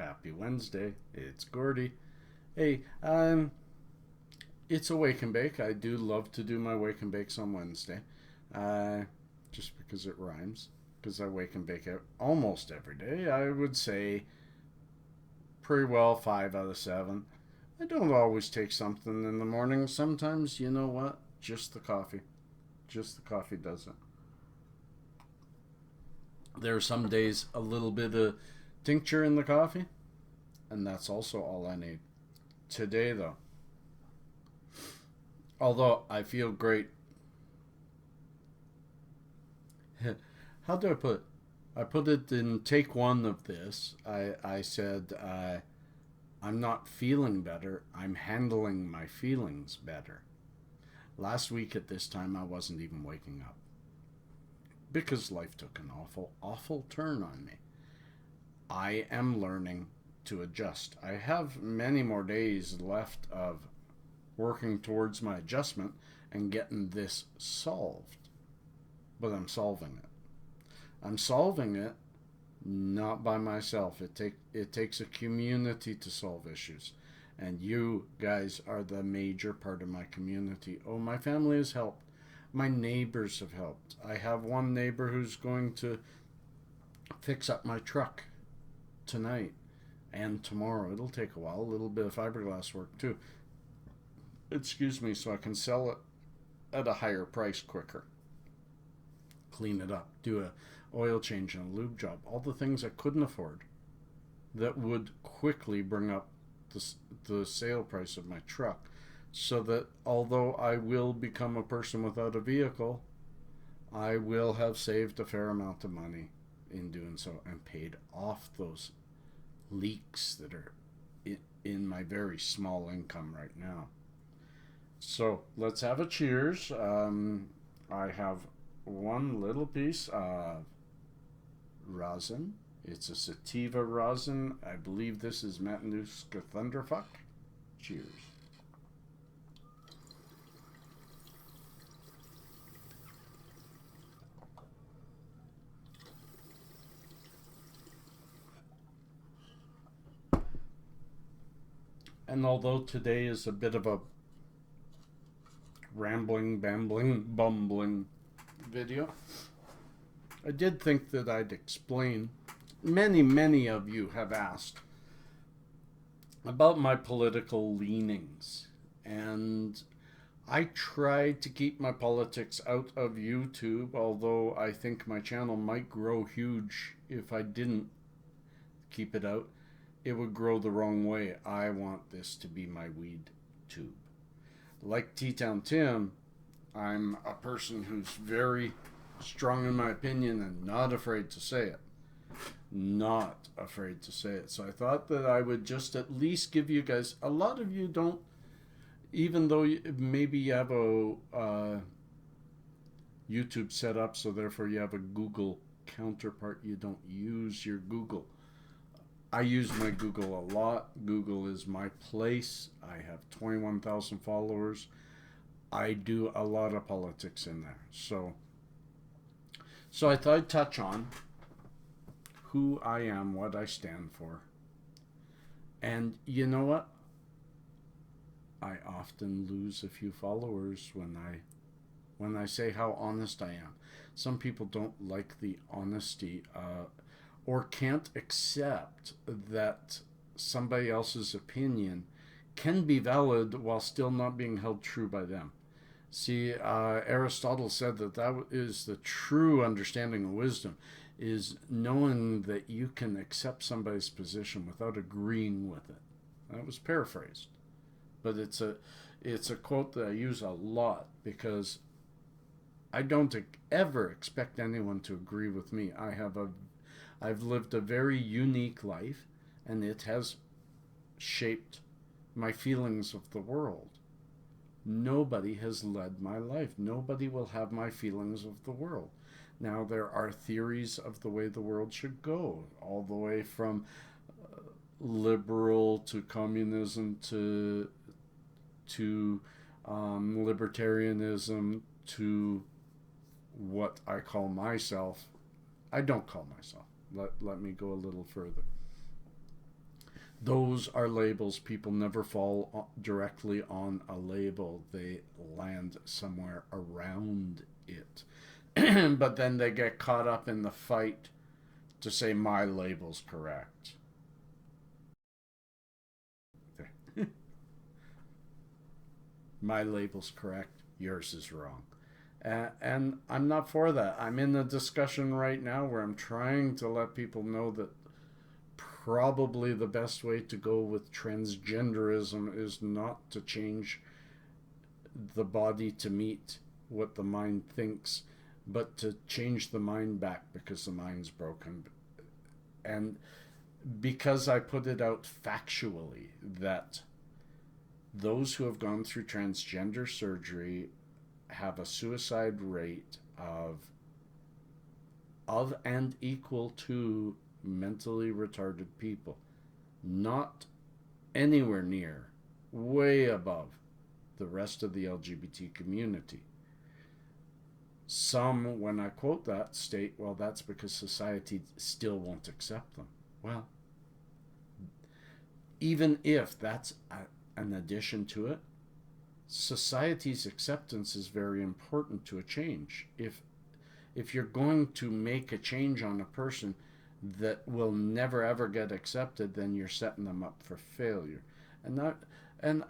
Happy Wednesday. It's Gordy. Hey, it's a wake and bake. I do love to do my wake and bakes on Wednesday, uh, just because it rhymes. Because I wake and bake almost every day. I would say pretty well 5 out of 7. I don't always take something in the morning. Sometimes, you know what? Just the coffee. Just the coffee does it. There are some days a little bit of tincture in the coffee, and that's also all I need. Today, though, although I feel great, how do I put it? I put it in take one of this. I said, I'm not feeling better, I'm handling my feelings better. Last week at this time, I wasn't even waking up because life took an awful, awful turn on me. I am learning to adjust. I have many more days left of working towards my adjustment and getting this solved. But I'm solving it. I'm solving it not by myself. It takes a community to solve issues. And you guys are the major part of my community. Oh, my family has helped. My neighbors have helped. I have one neighbor who's going to fix up my truck tonight and tomorrow. It'll take a while, a little bit of fiberglass work too. Excuse me, so I can sell it at a higher price quicker. Clean it up, do a oil change and a lube job, all the things I couldn't afford that would quickly bring up the sale price of my truck, so that although I will become a person without a vehicle, I will have saved a fair amount of money in doing so and paid off those leaks that are in my very small income right now. So let's have a cheers. I have one little piece of rosin. It's a sativa rosin. I believe this is Matanuska Thunderfuck. Cheers. And although today is a bit of a rambling, bambling, bumbling video, I did think that I'd explain. Many of you have asked about my political leanings, and I tried to keep my politics out of YouTube, although I think my channel might grow huge if I didn't keep it out. It would grow the wrong way. I want this to be my weed tube. Like T-Town Tim, I'm a person who's very strong in my opinion and not afraid to say it. Not afraid to say it. So I thought that I would just at least give you guys, a lot of you don't, even though maybe you have a YouTube set up, so therefore you have a Google counterpart, you don't use your Google. I use my Google a lot. Google is my place. I have 21,000 followers. I do a lot of politics in there. So I thought I'd touch on who I am, what I stand for. And you know what? I often lose a few followers when I say how honest I am. Some people don't like the honesty, or can't accept that somebody else's opinion can be valid while still not being held true by them. See, Aristotle said that is the true understanding of wisdom, is knowing that you can accept somebody's position without agreeing with it. That was paraphrased, but it's a quote that I use a lot because I don't ever expect anyone to agree with me. I've lived a very unique life, and it has shaped my feelings of the world. Nobody has led my life. Nobody will have my feelings of the world. Now, there are theories of the way the world should go, all the way from liberal to communism to libertarianism to what I call myself. I don't call myself. Let me go a little further. Those are labels. People never fall directly on a label, they land somewhere around it. But then they get caught up in the fight to say my label's correct. My label's correct, yours is wrong. And I'm not for that. I'm in a discussion right now where I'm trying to let people know that probably the best way to go with transgenderism is not to change the body to meet what the mind thinks, but to change the mind back because the mind's broken. And because I put it out factually that those who have gone through transgender surgery have a suicide rate of and equal to mentally retarded people, not anywhere near, way above the rest of the LGBT community. Some, when I quote that, state, well, that's because society still won't accept them. Well, even if that's an addition to it, society's acceptance is very important to a change. If you're going to make a change on a person that will never ever get accepted, then you're setting them up for failure. And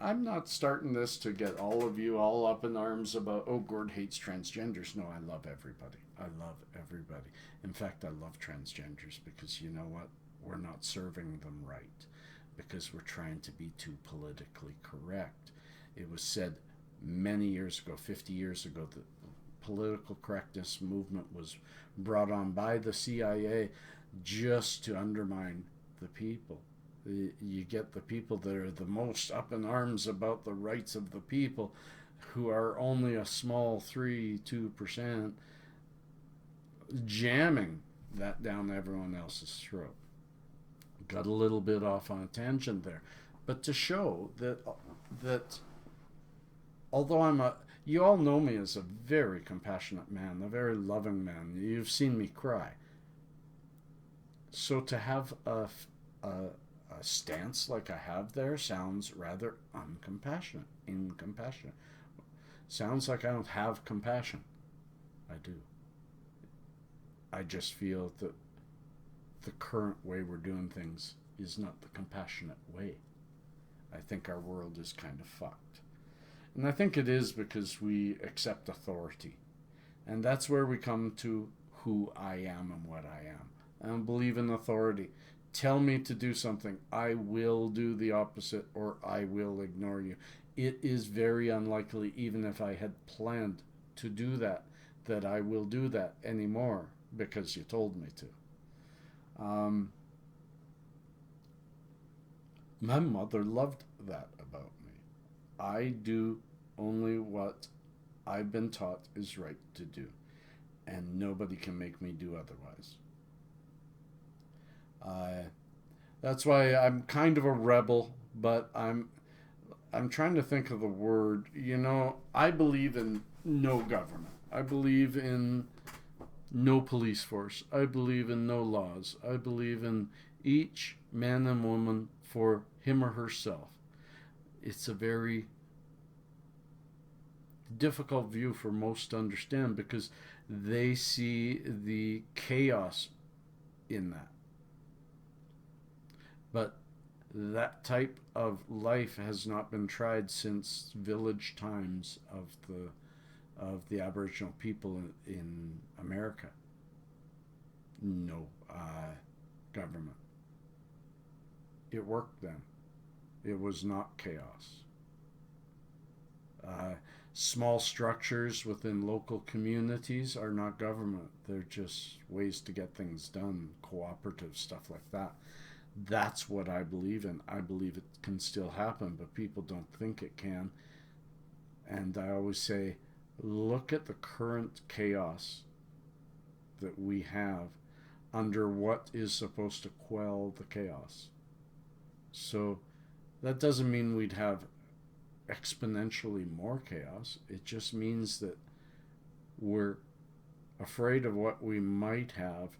I'm not starting this to get all of you all up in arms about, oh, Gord hates transgenders. No, I love everybody. I love everybody. In fact, I love transgenders because you know what? We're not serving them right because we're trying to be too politically correct. It was said many years ago, 50 years ago, that the political correctness movement was brought on by the CIA just to undermine the people. You get the people that are the most up in arms about the rights of the people, who are only a small 2%, jamming that down everyone else's throat. Got a little bit off on a tangent there, but to show that although you all know me as a very compassionate man, a very loving man. You've seen me cry. So to have a stance like I have there sounds rather incompassionate. Sounds like I don't have compassion. I do. I just feel that the current way we're doing things is not the compassionate way. I think our world is kind of fucked. And I think it is because we accept authority. And that's where we come to who I am and what I am. I don't believe in authority. Tell me to do something, I will do the opposite, or I will ignore you. It is very unlikely, even if I had planned to do that I will do that anymore because you told me to. My mother loved that about me. I do only what I've been taught is right to do, and nobody can make me do otherwise. That's why I'm kind of a rebel, but I'm trying to think of the word. You know, I believe in no government. I believe in no police force. I believe in no laws. I believe in each man and woman for him or herself. It's a very difficult view for most to understand because they see the chaos in that. But that type of life has not been tried since village times of the Aboriginal people in America. No government. It worked then. It was not chaos. Small structures within local communities are not government. They're just ways to get things done, cooperative stuff like that. That's what I believe in. I believe it can still happen, but people don't think it can. And I always say, look at the current chaos that we have under what is supposed to quell the chaos. So that doesn't mean we'd have exponentially more chaos. It just means that we're afraid of what we might have,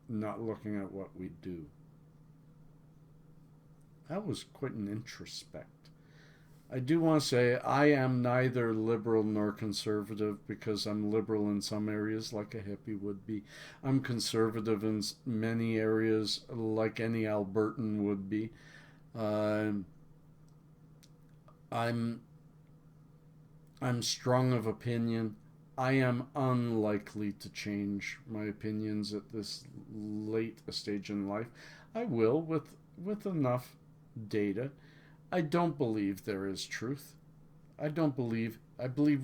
not looking at what we do. That was quite an introspect. I do want to say I am neither liberal nor conservative, because I'm liberal in some areas like a hippie would be. I'm conservative in many areas like any Albertan would be. Uh, I'm I'm strong of opinion. I am unlikely to change my opinions at this late a stage in life. I will with enough data. I don't believe there is truth. I believe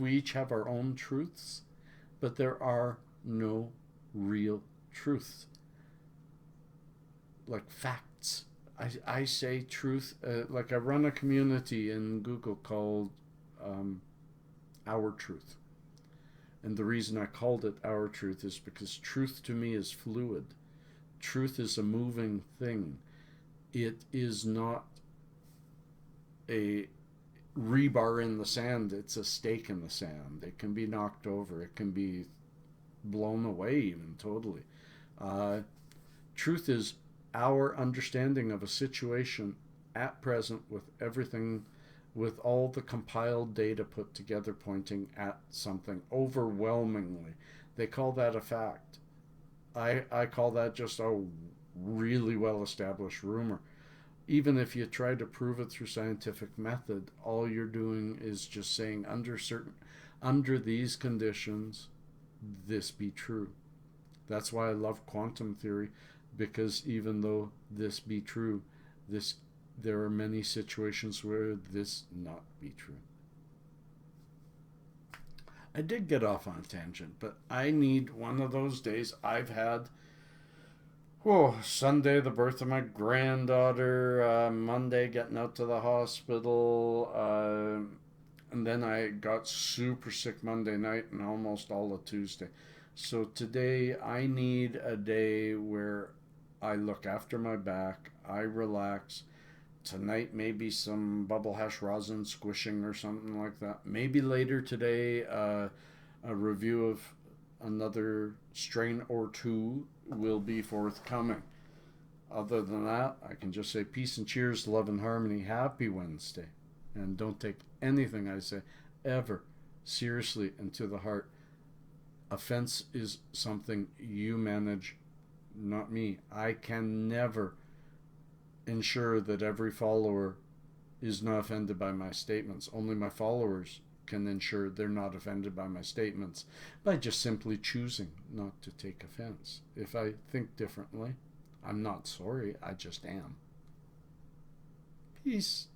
we each have our own truths, but there are no real truths. Like facts. I say truth, like I run a community in Google called Our Truth. And the reason I called it Our Truth is because truth to me is fluid. Truth is a moving thing. It is not a rebar in the sand, it's a stake in the sand. It can be knocked over, it can be blown away, even totally. Uh, Truth is our understanding of a situation at present, with everything, with all the compiled data put together pointing at something overwhelmingly. They call that a fact. I call that just a really well established rumor. Even if you try to prove it through scientific method, all you're doing is just saying under these conditions, this be true. That's why I love quantum theory, because even though this be true, there are many situations where this not be true. I did get off on a tangent, but I need one of those days. I've had Sunday, the birth of my granddaughter. Monday, getting out to the hospital. And then I got super sick Monday night and almost all of Tuesday. So today, I need a day where I look after my back, I relax. Tonight, maybe some bubble hash rosin squishing or something like that. Maybe later today, a review of another strain or two will be forthcoming. Other than that, I can just say peace and cheers, love and harmony. Happy Wednesday. And don't take anything I say ever seriously and to the heart. Offense is something you manage, not me. I can never ensure that every follower is not offended by my statements. Only my followers can ensure they're not offended by my statements by just simply choosing not to take offense. If I think differently, I'm not sorry, I just am. Peace.